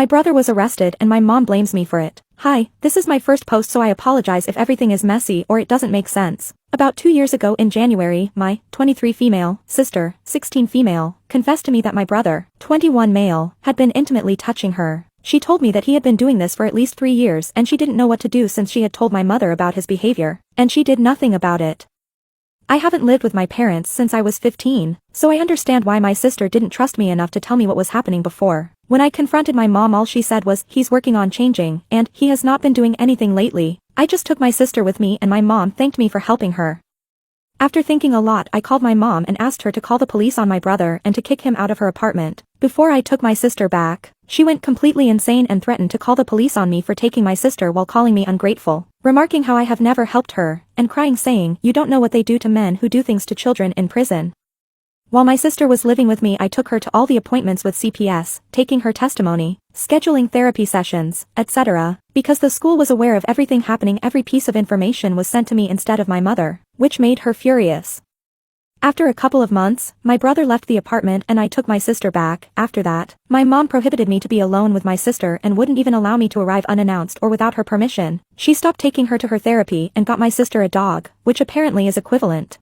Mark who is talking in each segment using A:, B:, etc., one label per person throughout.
A: My brother was arrested and my mom blames me for it. Hi, this is my first post, so I apologize if everything is messy or it doesn't make sense. About 2 years ago in January, my 23 female sister, 16 female, confessed to me that my brother, 21 male, had been intimately touching her. She told me that he had been doing this for at least 3 years and she didn't know what to do since she had told my mother about his behavior, and she did nothing about it. I haven't lived with my parents since I was 15, so I understand why my sister didn't trust me enough to tell me what was happening before. When I confronted my mom, all she said was, "He's working on changing, and he has not been doing anything lately." I just took my sister with me and my mom thanked me for helping her. After thinking a lot, I called my mom and asked her to call the police on my brother and to kick him out of her apartment. Before I took my sister back, she went completely insane and threatened to call the police on me for taking my sister while calling me ungrateful, remarking how I have never helped her, and crying saying, "You don't know what they do to men who do things to children in prison." While my sister was living with me, I took her to all the appointments with CPS, taking her testimony, scheduling therapy sessions, etc., because the school was aware of everything happening. Every piece of information was sent to me instead of my mother, which made her furious. After a couple of months, my brother left the apartment and I took my sister back. After that, my mom prohibited me to be alone with my sister and wouldn't even allow me to arrive unannounced or without her permission. She stopped taking her to her therapy and got my sister a dog, which apparently is equivalent.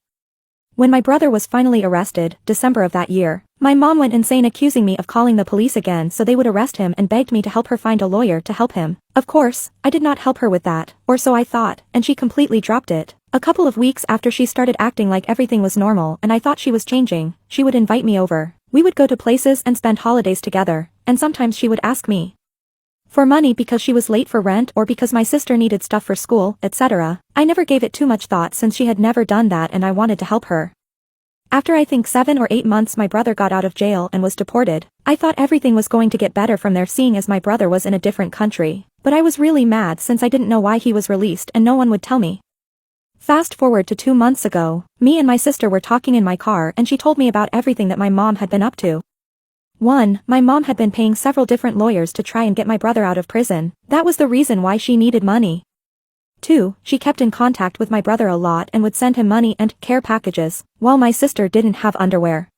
A: When my brother was finally arrested, December of that year, my mom went insane accusing me of calling the police again so they would arrest him and begged me to help her find a lawyer to help him. Of course, I did not help her with that, or so I thought, and she completely dropped it. A couple of weeks after she started acting like everything was normal and I thought she was changing, she would invite me over. We would go to places and spend holidays together, and sometimes she would ask me for money because she was late for rent or because my sister needed stuff for school, etc. I never gave it too much thought since she had never done that and I wanted to help her. After I think 7 or 8 months my brother got out of jail and was deported. I thought everything was going to get better from there seeing as my brother was in a different country, but I was really mad since I didn't know why he was released and no one would tell me. Fast forward to 2 months ago, me and my sister were talking in my car and she told me about everything that my mom had been up to. 1. My mom had been paying several different lawyers to try and get my brother out of prison. That was the reason why she needed money. 2. She kept in contact with my brother a lot and would send him money and care packages, while my sister didn't have underwear.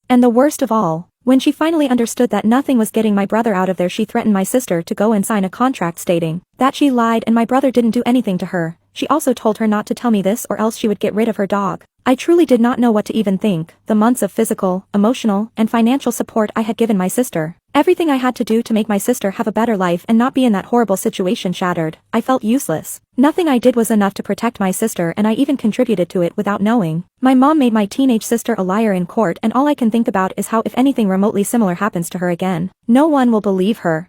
A: And the worst of all, when she finally understood that nothing was getting my brother out of there, she threatened my sister to go and sign a contract stating that she lied and my brother didn't do anything to her. She also told her not to tell me this or else she would get rid of her dog. I truly did not know what to even think. The months of physical, emotional, and financial support I had given my sister, everything I had to do to make my sister have a better life and not be in that horrible situation shattered, I felt useless. Nothing I did was enough to protect my sister and I even contributed to it without knowing. My mom made my teenage sister a liar in court and all I can think about is how if anything remotely similar happens to her again, no one will believe her.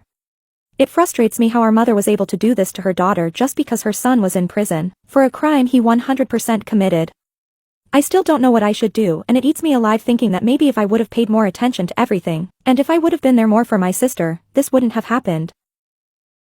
A: It frustrates me how our mother was able to do this to her daughter just because her son was in prison, for a crime he 100% committed. I still don't know what I should do and it eats me alive thinking that maybe if I would have paid more attention to everything, and if I would have been there more for my sister, this wouldn't have happened.